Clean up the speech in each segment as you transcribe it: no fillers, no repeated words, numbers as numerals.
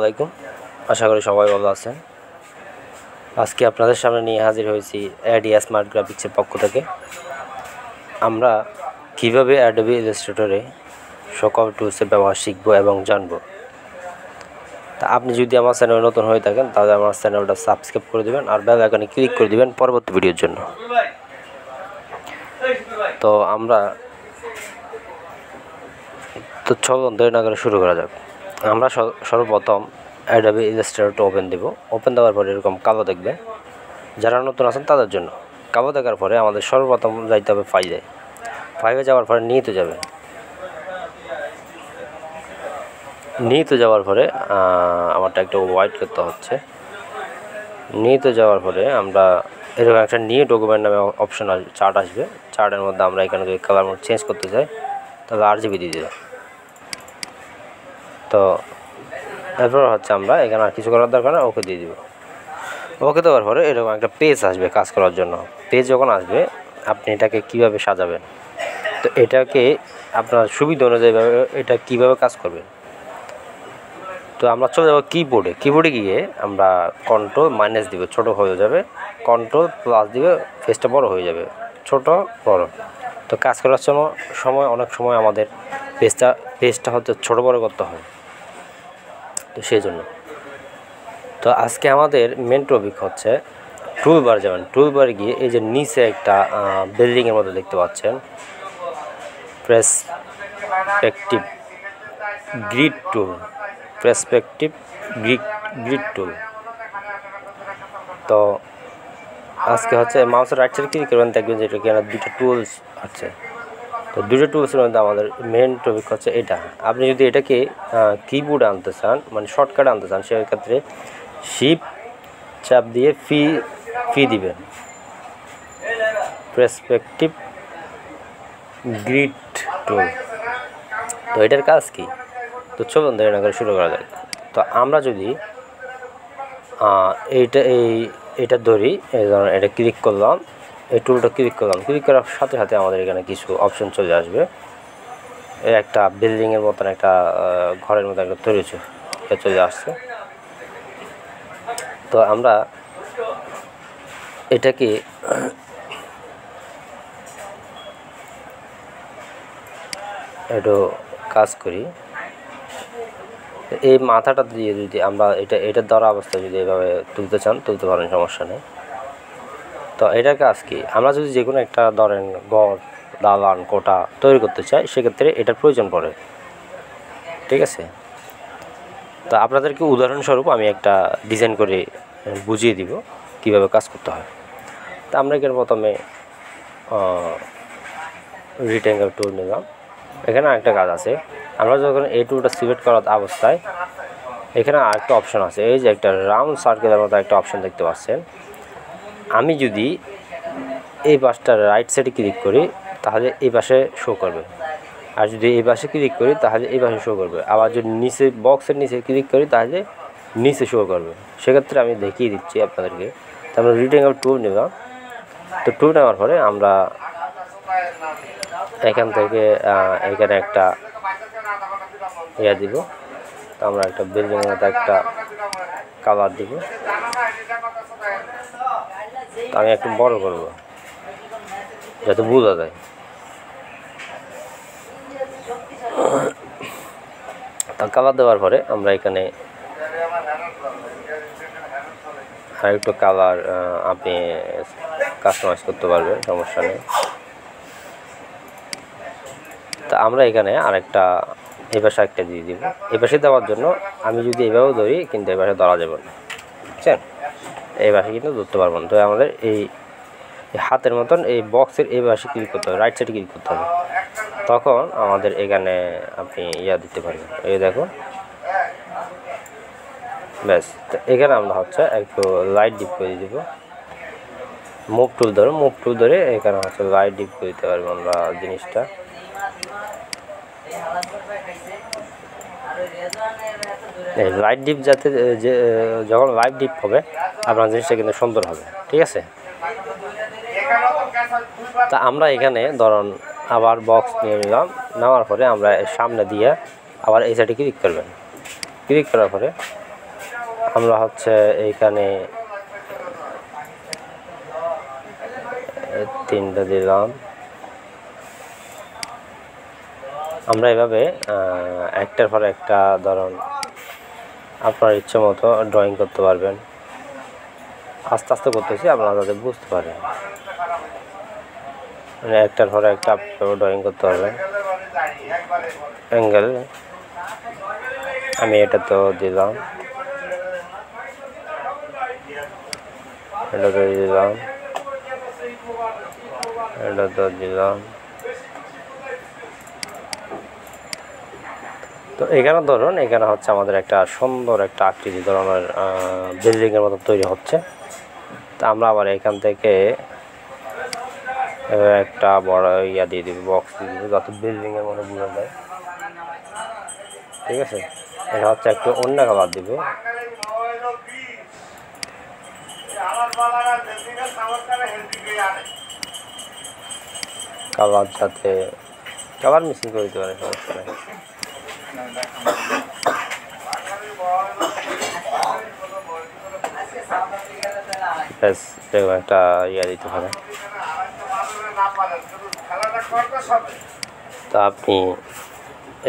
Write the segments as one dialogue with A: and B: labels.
A: আলাইকুম, আশা করি সবাই ভালো আছেন। আজকে আপনাদের সামনে নিয়ে হাজির হয়েছি আইডিয়া স্মার্ট গ্রাফিক্সের পক্ষ থেকে। আমরা কিভাবে অ্যাডোবি ইলাস্ট্রেটরে সকল টুলসের ব্যবহার শিখব এবং জানব। তা আপনি যদি আমার চ্যানেলে নতুন হয়ে থাকেন তাহলে আমার চ্যানেলটা সাবস্ক্রাইব করে দেবেন আর বেল আইকনে ক্লিক করে দেবেন পরবর্তী ভিডিওর জন্য। তো চলুন দেরি না করে শুরু করা যাক। আমরা সর্বপ্রথম অ্যাডোবি ইলাস্ট্রেটরটা ওপেন দেব। ওপেন দেওয়ার পরে এরকম কালো দেখবে, যারা নতুন আছেন তাদের জন্য। কালো দেখার পরে আমাদের সর্বপ্রথম যাইতে হবে ফাইলে যাওয়ার পরে নিতে যাওয়ার পরে আমারটা একটু হোয়াইট করতে হচ্ছে। নিতে যাওয়ার পরে আমরা এরকম একটা নিউ ডকুমেন্ট নামে অপশন আসবে, চার্ট আসবে। চার্টের মধ্যে আমরা এখানে যদি কালার মোড চেঞ্জ করতে চাই তাহলে RGB দিয়ে দেব। তো এরপর হচ্ছে আমরা এখানে আর কিছু করার দরকার না, ওকে দিয়ে দিব। ওকে দেওয়ার পরে এরকম একটা পেজ আসবে কাজ করার জন্য। পেজ যখন আসবে আপনি এটাকে কিভাবে সাজাবেন, তো এটাকে আপনার সুবিধা অনুযায়ী এটা কিভাবে কাজ করবেন। তো আমরা চলে যাবো কিবোর্ডে গিয়ে আমরা কন্ট্রোল- দিবে, ছোটো হয়ে যাবে। কন্ট্রোল+ দিবে, পেজটা বড় হয়ে যাবে, ছোট বড়। তো কাজ করার সময় অনেক সময় আমাদের পেজটা হচ্ছে ছোটো বড় করতে হয়, তো সেই জন্য। তো আজকে আমাদের মেন টপিক হচ্ছে টুলবার যাবেন। টুলবারে গিয়ে এই যে নিচে একটা বিল্ডিংয়ের মধ্যে দেখতে পাচ্ছেন পার্সপেক্টিভ গ্রিড টুল। তো আজকে হচ্ছে মাউসের রাইট সাইডে ক্লিক করবেন, দেখবেন যে এখানে দুটো টুলস আছে। তো দুটো টুলসের মধ্যে আমাদের মেন টপিক হচ্ছে এটা। আপনি যদি এটাকে কিবোর্ডে আনতে চান, মানে শর্টকাটে আনতে চান, সেক্ষেত্রে শিফট চাপ দিয়ে ফি দিবেন, পার্সপেক্টিভ গ্রিড টুল। তো এটার কাজ কি? তো চলুন দেরি না করে শুরু করা যাক। তো আমরা যদি এইটা ধরি, এই ধরুন এটা ক্লিক করলাম, এই টুলটা ক্লিক করার সাথে সাথে আমাদের এখানে কিছু অপশন চলে আসবে। একটা বিল্ডিংয়ের মতন একটা ঘরের মতো একটা তৈরি চলে আসছে। তো আমরা এটাকে একটু কাজ করি। এই মাথাটা দিয়ে যদি আমরা এটার দ্বারা অবস্থায় যদি এভাবে তুলতে চান তুলতে পারেন, সমস্যা নেই। তো এটার কাজ কি? আমরা যদি যে কোনো একটা ধরেন ঘর, দালান, কোঠা তৈরি করতে চাই, সেক্ষেত্রে এটার প্রয়োজন পড়ে, ঠিক আছে। তো আপনাদেরকে উদাহরণস্বরূপ আমি একটা ডিজাইন করে বুঝিয়ে দিব কিভাবে কাজ করতে হয়। তো আমরা এখানে প্রথমে রেক্ট্যাঙ্গেল টুল নিলাম। এখানে আরেকটা কাজ আছে, আমরা যখন এই টুলটা সিলেক্ট করার অবস্থায় এখানে আরেকটা অপশন আছে, এই যে একটা রাউন্ড সার্কেলের মতো একটা অপশন দেখতে পাচ্ছেন। আমি যদি এই পাশটা রাইট সাইডে ক্লিক করি তাহলে এই পাশে শো করবে, আর যদি এই পাশে ক্লিক করি তাহলে এই পাশে শো করবে। আবার যদি নিচে বক্সের নিচে ক্লিক করি তাহলে নিচে শো করবে। সেক্ষেত্রে আমি দেখিয়ে দিচ্ছি আপনাদেরকে। তো আমরা রেক্ট্যাঙ্গেল টুল নিলাম। তো টুল নেওয়ার পরে আমরা এখান থেকে এখানে একটা দিব। তো আমরা একটা বিল্ডিংয়ের মতো একটা কালার দিব। তো আমি একটু বড় করব যাতে বোঝা যায়। তো কালার দেওয়ার পরে আমরা এখানে আরেকটু কালার আপনি কাস্টমাইজ করতে পারবেন, সমস্যা নেই। তা আমরা এখানে আরেকটা এই পাশে একটা দিয়ে দিব। এই পাশে দেওয়ার জন্য আমি যদি এভাবেও ধরি কিন্তু এই পাশে ধরা যাবে না, বুঝছেন? এই পাশে কিন্তু ধরতে পারবো না। তো আমাদের এই হাতের মতন এই বক্সের এই পাশে ক্লিক করতে হবে, রাইট সাইডে ক্লিক করতে হবে। তখন আমাদের এখানে আপনি দিতে পারবেন। এই দেখুন, ব্যাস। তো এখানে আমরা হচ্ছে একটু লাইট ডিপ করে দিব। মুভ টুল ধরে এখানে হচ্ছে লাইট ডিপ করে দিতে পারবো আমরা জিনিসটা। এই লাইট ডিপ যাতে যখন লাইট ডিপ হবে আপনার জিনিসটা কিন্তু সুন্দর হবে, ঠিক আছে। তা আমরা এখানে ধরুন আবার বক্স নিয়ে নিলাম। নেওয়ার পরে আমরা সামনে দিয়ে আবার এই সাইডে ক্লিক করবেন। ক্লিক করার পরে আমরা হচ্ছে এইখানে 3টা দিলাম। আমরা এভাবে একটার পর একটা ধরুন আপনার ইচ্ছে মতো ড্রয়িং করতে পারবেন। আস্তে আস্তে করতেছি, আপনারা যাতে বুঝতে পারেন, মানে একটার পর একটা ড্রয়িং করতে পারবেন। অ্যাঙ্গেল আমি এটা তো দিলাম, এটা তো দিলাম, এটা তো দিলাম। তো এখানে ধরুন, এখানে হচ্ছে আমাদের একটা সুন্দর একটা আকৃতি ধরনের বিল্ডিংয়ের মতো তৈরি হচ্ছে। তা আমরা আবার এখান থেকে একটা বড় ইয়া দিয়ে দিব, বক্স দিয়ে দিব, যাতে বিল্ডিংয়ের মতো বোঝা যায়। ঠিক আছে, এটা হচ্ছে একটু অন্য কালার দিব, কালার যাতে কালার মিসিং করে দিতে পারে, সমস্যা নেই। একটা ইয়া দিতে পারে। তা আপনি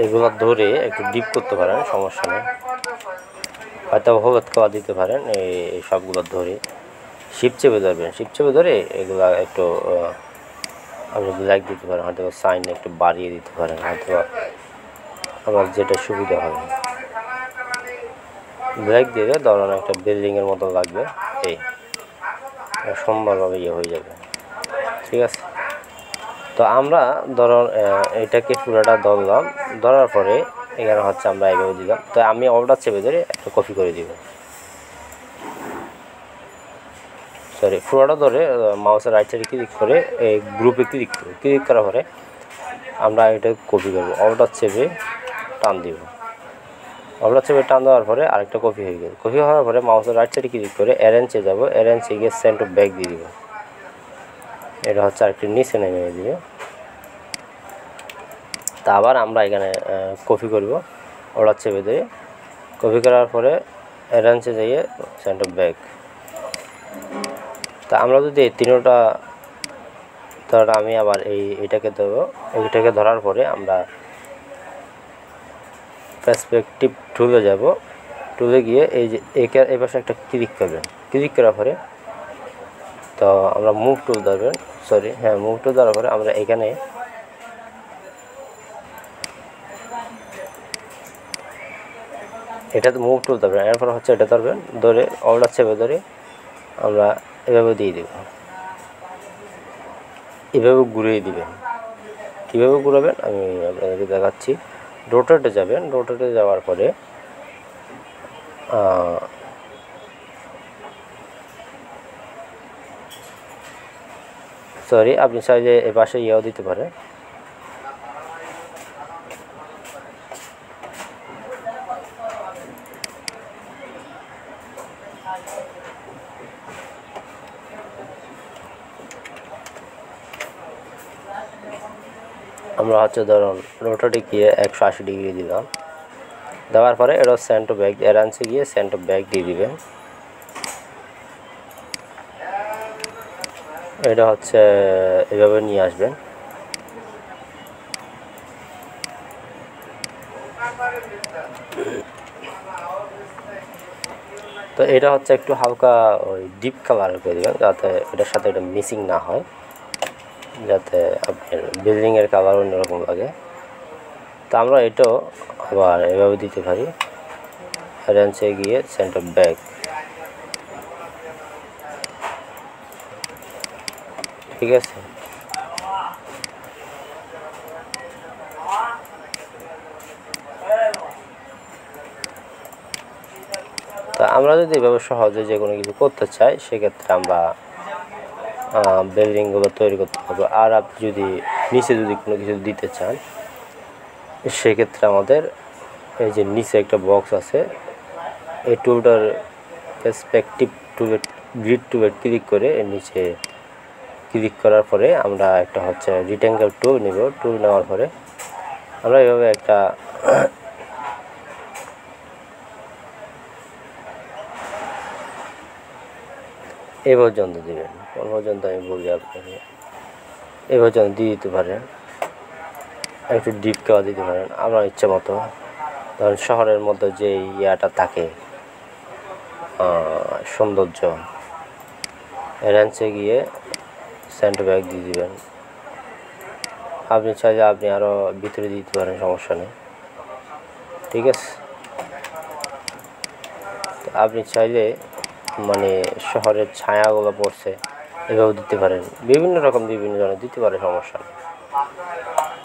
A: এগুলো ধরে একটু ডিপ করতে পারেন, সমস্যা নেই। হয়তো হলুদ কালার দিতে পারেন। এই সবগুলো ধরে শিপ চেপে ধরবেন, শিপ চেপে ধরে এগুলা একটু আপনি ব্ল্যাক দিতে পারেন, হয়তো সাইন একটু বাড়িয়ে দিতে পারেন, হয়তো আমার যেটা সুবিধা হবে। ব্ল্যাক দিয়ে ধরুন একটা বিল্ডিংয়ের মতো লাগবে, এই সুন্দরভাবে ইয়ে হয়ে যাবে। ঠিক আছে, তো আমরা ধরুন এটাকে পুরোটা ধরলাম, ধরার পরে এখানে হচ্ছে আমরা এইভাবে দিলাম। তো আমি অর্ডার চেপে ধরে একটা কপি করে দিব, সরি পুরোটা ধরে মাউসের রাইট সাইডে ক্লিক করে এই গ্রুপে ক্লিক করার পরে আমরা এটা কপি করব। অর্ডার চেপে টান দিব, অর্ডার চেপে টান দেওয়ার পরে আরেকটা কপি হয়ে গেল। কপি হওয়ার পরে মাউসের রাইট সাইডে ক্লিক করে অ্যারেঞ্জে যাব, অ্যারেঞ্জে গিয়ে সেন্ড টু ব্যাক দিয়ে দিব। এটা হচ্ছে আরেকটি নিচে নেমে দিবে। তা আবার আমরা এখানে কপি করব, অর্ডার চেপে দিয়ে কপি করার পরে অ্যারেঞ্জে যেয়ে সেন্ড টু ব্যাক। তা আমরা যদি এই তিনটা ধর, আমি আবার এইটাকে দেবো, এইটাকে ধরার পরে আমরা পার্সপেক্টিভ টুলে যাব, টুলে গিয়ে এই যে এই পাশে একটা ক্লিক করবেন, ক্লিক করার পরে তো আমরা মুভ টুল ধরবেন, সরি হ্যাঁ মুভ টুল ধরার পরে আমরা এখানে এটাতে মুভ টুল ধরবেন, এরপর হচ্ছে এটা ধরবেন, ধরে অর্ডার চেপে ধরে আমরা এভাবে দিয়ে দেব, এভাবে ঘুরিয়ে দিবেন। কীভাবে ঘুরাবেন আমি আপনাদেরকে দেখাচ্ছি। রোটেটে যাবেন, রোটেটে যাওয়ার পরে সরি আপনি চাইলে এ পাশে ইয়েও দিতে পারেন। আমরা হচ্ছে ধরুন রোটেটে গিয়ে 180 ডিগ্রি দিলাম, দেওয়ার পরে এটা সেন্ট টু ব্যাক, অ্যারেঞ্জে গিয়ে সেন্ট টু ব্যাক দিয়ে দিবেন। এটা হচ্ছে এভাবে নিয়ে আসবেন। তো এটা হচ্ছে একটু হালকা ওই ডিপ কালার করে দেবেন, যাতে এটার সাথে এটা মিসিং না হয়, যাতে আপনার বিল্ডিংয়ের কালার অন্যরকম লাগে। তো আমরা এটাও আবার এভাবে দিতে পারি, অ্যারেঞ্জে গিয়ে সেন্টার ব্যাক। ঠিক আছে, তা আমরা যদি এভাবে সহজে যে কোনো কিছু করতে চাই, সেক্ষেত্রে আমরা বিল্ডিংগুলো তৈরি করতে পারবো। আর আপনি যদি নিচে যদি কোনো কিছু দিতে চান, সেক্ষেত্রে আমাদের এই যে নিচে একটা বক্স আছে, এই টুলটার পার্সপেক্টিভ টুলে গ্রিড টুলে ক্লিক করে এর নিচে ক্লিক করার পরে আমরা একটা হচ্ছে রেক্ট্যাঙ্গেল টুল নেব। টুল নেওয়ার পরে আমরা এভাবে একটা এই পর্যন্ত দিবেন, কোন পর্যন্ত আমি বলি আপনাকে, এই পর্যন্ত দিয়ে দিতে পারেন। একটু ডিপ খাওয়া দিতে পারেন আপনার ইচ্ছে মতো। ধরেন শহরের মধ্যে যে ইয়াটা থাকে সৌন্দর্য, রেঞ্চে গিয়ে সেন্টার ব্যাগ দিয়ে দিবেন। আপনি চাইলে আপনি আরও ভিতরে দিতে পারেন, সমস্যা নেই, ঠিক আছে। আপনি চাইলে মানে শহরের ছায়াগুলো পড়ছে এভাবে দিতে পারেন, বিভিন্ন রকম বিভিন্ন ধরনের দিতে পারে, সমস্যা নেই।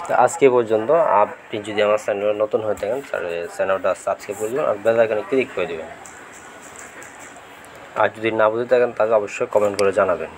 A: তো আজকে পর্যন্ত আপনি যদি আমার চ্যানেলে নতুন হয়ে থাকেন তাহলে চ্যানেলটা সাবস্ক্রাইব করে দেবেন আর বেল আইকনে ক্লিক করে দেবেন। আর যদি না বুঝে থাকেন তাহলে অবশ্যই কমেন্ট করে জানাবেন।